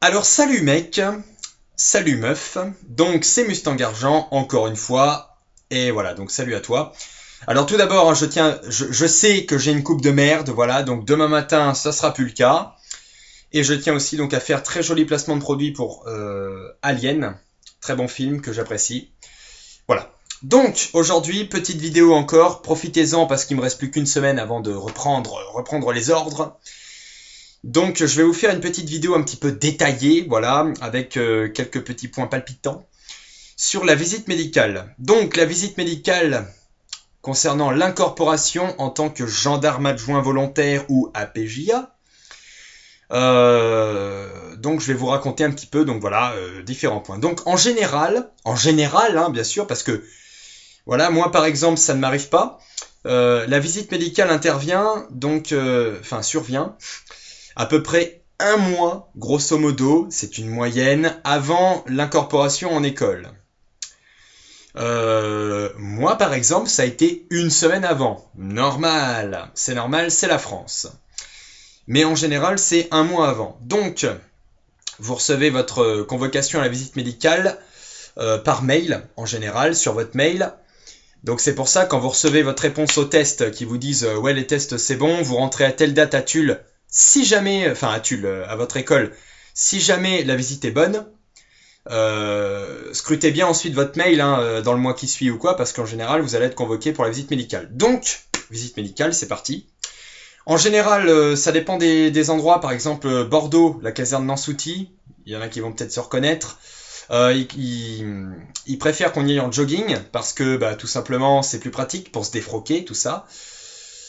Alors salut mec, salut meuf, donc c'est Mustang Argent encore une fois, et voilà, donc salut à toi. Alors tout d'abord, hein, je sais que j'ai une coupe de merde, voilà, donc demain matin ça sera plus le cas. Et je tiens aussi donc à faire très joli placement de produit pour Alien, très bon film que j'apprécie. Voilà. Donc aujourd'hui, petite vidéo encore, profitez-en parce qu'il me reste plus qu'une semaine avant de reprendre les ordres. Donc je vais vous faire une petite vidéo un petit peu détaillée, voilà, avec quelques petits points palpitants sur la visite médicale. Donc la visite médicale concernant l'incorporation en tant que gendarme adjoint volontaire ou APJA. Donc je vais vous raconter un petit peu, donc voilà, différents points. Donc en général, hein, bien sûr, parce que voilà, moi par exemple, ça ne m'arrive pas. La visite médicale intervient, donc, survient à peu près un mois, grosso modo, c'est une moyenne, avant l'incorporation en école. Moi, par exemple, ça a été une semaine avant. Normal, c'est la France. Mais en général, c'est un mois avant. Donc, vous recevez votre convocation à la visite médicale par mail, en général, sur votre mail. Donc c'est pour ça, quand vous recevez votre réponse au test qui vous disent ouais, les tests c'est bon, vous rentrez à telle date à Tulle, si jamais, enfin à Tulle, à votre école, si jamais la visite est bonne, scrutez bien ensuite votre mail hein, dans le mois qui suit ou quoi, parce qu'en général vous allez être convoqué pour la visite médicale. Donc, visite médicale, c'est parti. En général, ça dépend des endroits, par exemple Bordeaux, la caserne Nansouty, il y en a qui vont peut-être se reconnaître. Ils préfèrent qu'on y aille en jogging parce que bah, tout simplement c'est plus pratique pour se défroquer, tout ça.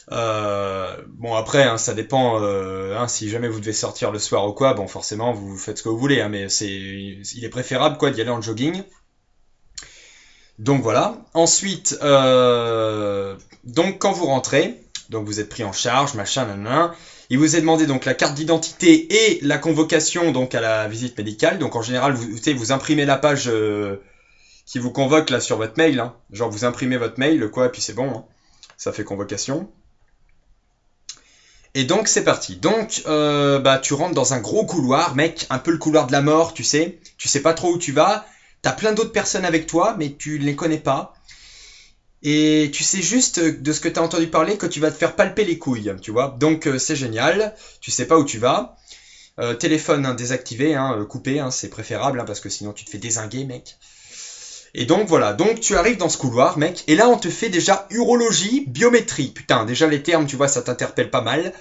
Bon après, hein, ça dépend. Hein, si jamais vous devez sortir le soir ou quoi, bon forcément vous faites ce que vous voulez, hein, mais il est préférable quoi d'y aller en jogging. Donc voilà. Ensuite, donc quand vous rentrez, donc vous êtes pris en charge, machin, nanana. Il vous est demandé donc la carte d'identité et la convocation donc à la visite médicale. Donc en général, vous imprimez la page qui vous convoque là sur votre mail. Hein. Genre vous imprimez votre mail, quoi, et puis c'est bon. Hein. Ça fait convocation. Et donc c'est parti. Donc bah tu rentres dans un gros couloir, mec, un peu le couloir de la mort, tu sais. Tu sais pas trop où tu vas. T'as plein d'autres personnes avec toi, mais tu ne les connais pas. Et tu sais juste de ce que tu as entendu parler que tu vas te faire palper les couilles, tu vois. Donc c'est génial, tu sais pas où tu vas. Téléphone hein, désactivé, hein, coupé, hein, c'est préférable, hein, parce que sinon tu te fais dézinguer, mec. Et donc voilà, donc tu arrives dans ce couloir, mec, et là on te fait déjà urologie, biométrie. Putain, déjà les termes, tu vois, ça t'interpelle pas mal.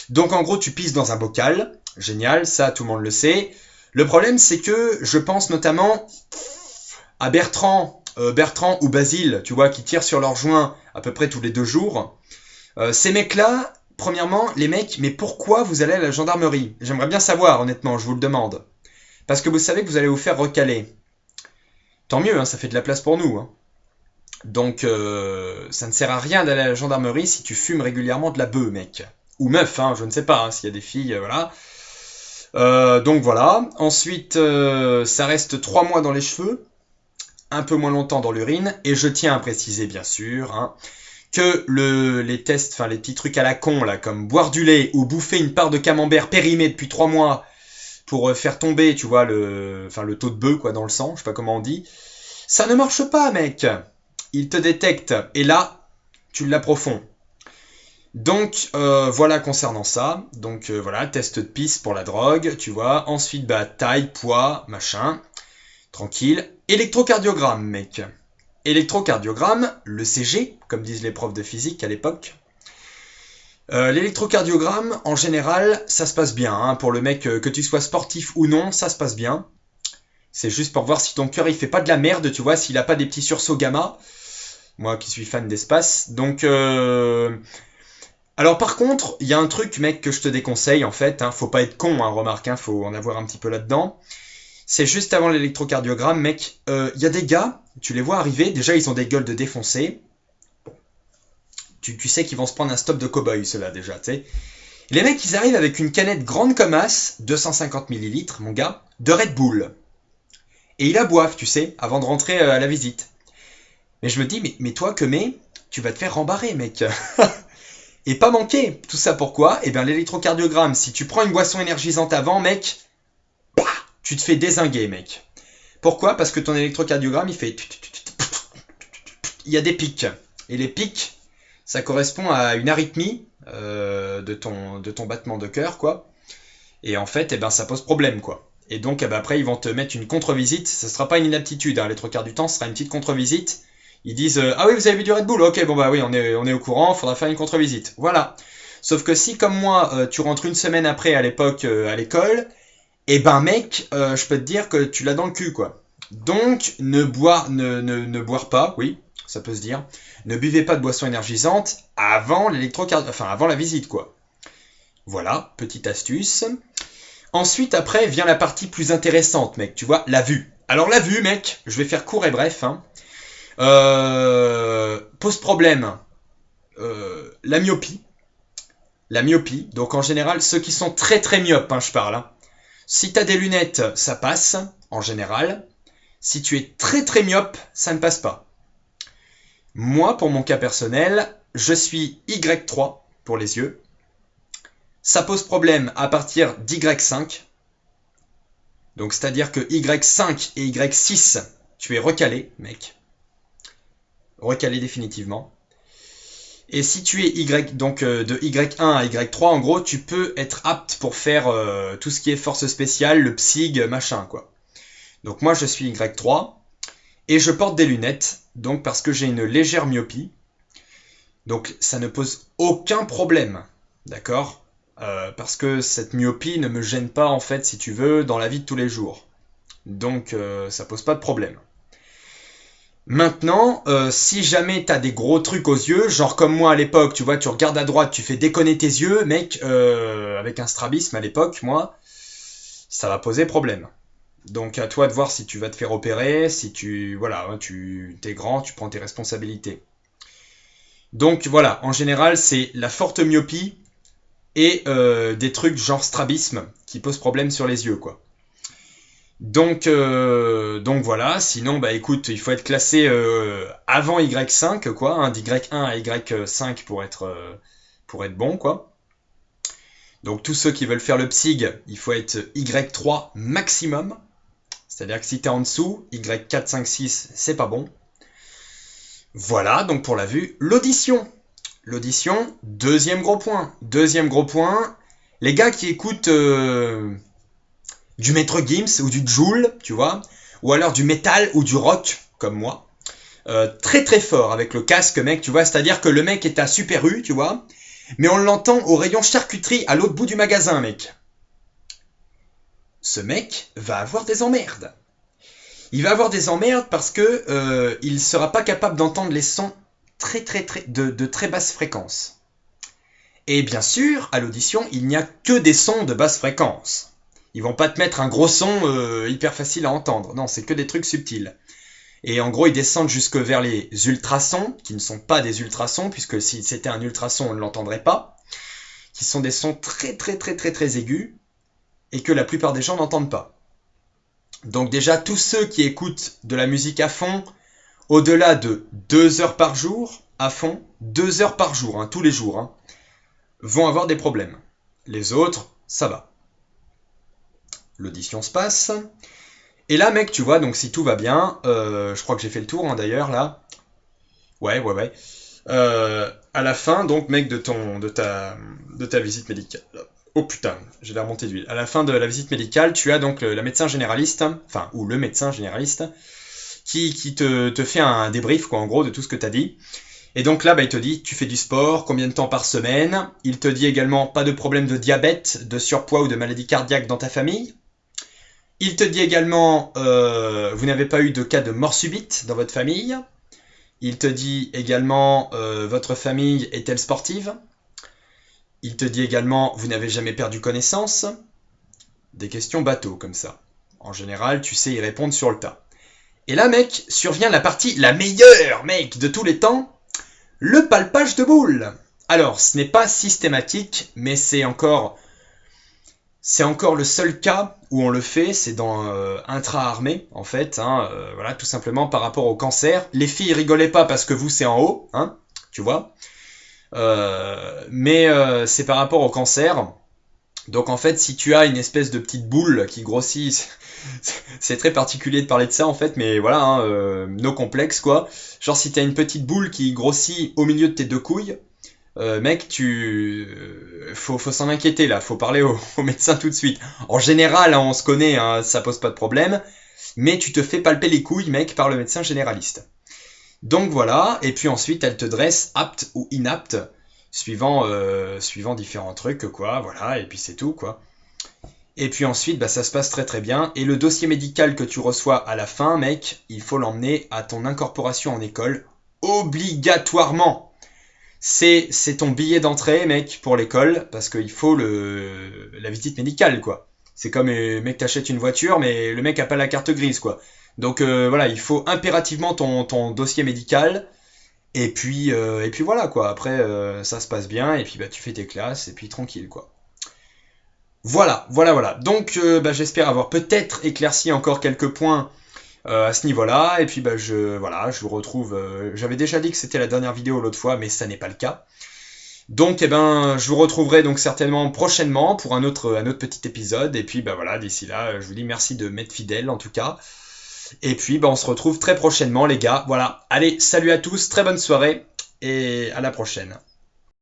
Donc en gros, tu pisses dans un bocal, génial, ça tout le monde le sait. Le problème, c'est que je pense notamment à Bertrand ou Basile, tu vois, qui tirent sur leur joint à peu près tous les 2 jours. Ces mecs-là, premièrement, les mecs, mais pourquoi vous allez à la gendarmerie? J'aimerais bien savoir, honnêtement, je vous le demande. Parce que vous savez que vous allez vous faire recaler. Tant mieux, hein, ça fait de la place pour nous. Hein. Donc, ça ne sert à rien d'aller à la gendarmerie si tu fumes régulièrement de la bœuf, mec. Ou meuf, hein, je ne sais pas, hein, s'il y a des filles, voilà. Donc voilà. Ensuite, ça reste 3 mois dans les cheveux. Un peu moins longtemps dans l'urine, et je tiens à préciser bien sûr hein, que les tests, enfin les petits trucs à la con là, comme boire du lait ou bouffer une part de camembert périmé depuis 3 mois pour faire tomber, tu vois, le taux de bœuf quoi dans le sang, je sais pas comment on dit, ça ne marche pas, mec. Il te détecte et là, tu l'approfonds. Donc voilà concernant ça. Donc voilà, test de pisse pour la drogue, tu vois. Ensuite, bah taille, poids, machin. Tranquille. Électrocardiogramme, mec. Électrocardiogramme, le CG, comme disent les profs de physique à l'époque. L'électrocardiogramme, en général, ça se passe bien. Hein. Pour le mec, que tu sois sportif ou non, ça se passe bien. C'est juste pour voir si ton cœur il fait pas de la merde, tu vois, s'il a pas des petits sursauts gamma. Moi qui suis fan d'espace. Donc, alors par contre, il y a un truc, mec, que je te déconseille en fait. Hein. Faut pas être con, hein, remarque, hein, faut en avoir un petit peu là-dedans. C'est juste avant l'électrocardiogramme, mec. Y a des gars, tu les vois arriver, déjà ils ont des gueules de défoncés. Tu sais qu'ils vont se prendre un stop de cow-boy, ceux-là, déjà, tu sais. Les mecs, ils arrivent avec une canette grande comme as, 250 millilitres, mon gars, de Red Bull. Et ils la boivent, tu sais, avant de rentrer à la visite. Mais je me dis, mais toi, tu vas te faire rembarrer, mec. Et pas manquer. Tout ça pourquoi? Eh bien, l'électrocardiogramme, si tu prends une boisson énergisante avant, mec, tu te fais dézinguer, mec. Pourquoi? Parce que ton électrocardiogramme, il fait... Il y a des pics. Et les pics, ça correspond à une arythmie de ton battement de cœur, quoi. Et en fait, eh ben, ça pose problème, quoi. Et donc, eh ben, après, ils vont te mettre une contre-visite. Ce ne sera pas une inaptitude, hein. Les trois quarts du temps, ce sera une petite contre-visite. Ils disent ah oui, vous avez vu du Red Bull? Ok, bon bah oui, on est au courant, faudra faire une contre-visite. Voilà. Sauf que si, comme moi, tu rentres une semaine après à l'époque à l'école, eh ben mec, je peux te dire que tu l'as dans le cul, quoi. Donc, ne boire pas, oui, ça peut se dire. Ne buvez pas de boissons énergisantes avant avant la visite, quoi. Voilà, petite astuce. Ensuite, après, vient la partie plus intéressante, mec, tu vois, la vue. Alors la vue, mec, je vais faire court et bref, hein. Pose problème, la myopie. La myopie, donc en général, ceux qui sont très très myopes, hein, je parle. Hein. Si t'as des lunettes, ça passe, en général. Si tu es très très myope, ça ne passe pas. Moi, pour mon cas personnel, je suis Y3 pour les yeux. Ça pose problème à partir d'Y5. Donc c'est-à-dire que Y5 et Y6, tu es recalé, mec. Recalé définitivement. Et si tu es Y, donc de Y1 à Y3, en gros, tu peux être apte pour faire tout ce qui est force spéciale, le psyg, machin, quoi. Donc moi, je suis Y3, et je porte des lunettes, donc parce que j'ai une légère myopie. Donc ça ne pose aucun problème, d'accord? Parce que cette myopie ne me gêne pas, en fait, si tu veux, dans la vie de tous les jours. Donc ça pose pas de problème. Maintenant, si jamais t'as des gros trucs aux yeux, genre comme moi à l'époque, tu vois, tu regardes à droite, tu fais déconner tes yeux, mec, avec un strabisme à l'époque, moi, ça va poser problème. Donc à toi de voir si tu vas te faire opérer, si tu, voilà, hein, t'es grand, tu prends tes responsabilités. Donc voilà, en général, c'est la forte myopie et des trucs genre strabisme qui posent problème sur les yeux, quoi. Donc voilà, sinon bah écoute, il faut être classé avant Y5 quoi, hein, d'Y1 à Y5 pour être bon quoi. Donc tous ceux qui veulent faire le psyg, il faut être Y3 maximum. C'est-à-dire que si t'es en dessous, Y4, 5, 6, c'est pas bon. Voilà, donc pour la vue, l'audition. L'audition, deuxième gros point. Deuxième gros point, les gars qui écoutent du Maître Gims ou du Joule, tu vois, ou alors du métal ou du rock, comme moi. Très très fort avec le casque, mec, tu vois, c'est-à-dire que le mec est à Super U, tu vois, mais on l'entend au rayon charcuterie à l'autre bout du magasin, mec. Ce mec va avoir des emmerdes. Il va avoir des emmerdes parce que il sera pas capable d'entendre les sons de très basse fréquence. Et bien sûr, à l'audition, il n'y a que des sons de basse fréquence. Ils vont pas te mettre un gros son hyper facile à entendre. Non, c'est que des trucs subtils. Et en gros, ils descendent jusque vers les ultrasons, qui ne sont pas des ultrasons, puisque si c'était un ultrason, on ne l'entendrait pas. Qui sont des sons très aigus, et que la plupart des gens n'entendent pas. Donc déjà, tous ceux qui écoutent de la musique à fond, au-delà de 2 heures par jour, à fond, 2 heures par jour, hein, tous les jours, hein, vont avoir des problèmes. Les autres, ça va. L'audition se passe. Et là, mec, tu vois, donc si tout va bien, je crois que j'ai fait le tour, hein, d'ailleurs, là. Ouais. À la fin, donc, mec, de ta visite médicale. Oh putain, j'ai l'air monté d'huile. À la fin de la visite médicale, tu as donc la médecin généraliste, enfin, ou le médecin généraliste, qui te fait un débrief, quoi, en gros, de tout ce que t'as dit. Et donc là, bah, il te dit, tu fais du sport, combien de temps par semaine. Il te dit également, pas de problème de diabète, de surpoids ou de maladie cardiaque dans ta famille. Il te dit également, vous n'avez pas eu de cas de mort subite dans votre famille. Il te dit également, votre famille est-elle sportive? Il te dit également, vous n'avez jamais perdu connaissance. Des questions bateaux comme ça. En général, tu sais y répondre sur le tas. Et là, mec, survient la partie la meilleure, mec, de tous les temps. Le palpage de boule. Alors, ce n'est pas systématique, mais c'est encore le seul cas où on le fait, c'est dans intra-armée, en fait, hein, voilà, tout simplement par rapport au cancer. Les filles rigolaient pas parce que vous, c'est en haut, hein, tu vois. Mais c'est par rapport au cancer. Donc en fait, si tu as une espèce de petite boule qui grossit, c'est très particulier de parler de ça en fait, mais voilà, hein, no complexe quoi. Genre si t'as une petite boule qui grossit au milieu de tes deux couilles, mec, faut s'en inquiéter là, faut parler au médecin tout de suite. En général, hein, on se connaît, hein, ça pose pas de problème, mais tu te fais palper les couilles, mec, par le médecin généraliste. Donc voilà, et puis ensuite elle te dresse apte ou inapte, suivant différents trucs, quoi, voilà, et puis c'est tout, quoi. Et puis ensuite, bah, ça se passe très très bien. Et le dossier médical que tu reçois à la fin, mec, il faut l'emmener à ton incorporation en école, obligatoirement. C'est ton billet d'entrée, mec, pour l'école, parce qu'il faut la visite médicale, quoi. C'est comme, mec, t'achètes une voiture, mais le mec a pas la carte grise, quoi. Donc voilà, il faut impérativement ton dossier médical. Et puis voilà, quoi. Après, ça se passe bien, et puis bah, tu fais tes classes, et puis tranquille, quoi. Voilà, voilà, voilà. Donc bah, j'espère avoir peut-être éclairci encore quelques points à ce niveau-là. Et puis bah, je vous retrouve. J'avais déjà dit que c'était la dernière vidéo l'autre fois, mais ça n'est pas le cas. Donc eh ben, je vous retrouverai donc certainement prochainement pour un autre petit épisode. Et puis bah voilà, d'ici là, je vous dis merci de m'être fidèle en tout cas. Et puis bah, on se retrouve très prochainement les gars. Voilà, allez, salut à tous, très bonne soirée et à la prochaine.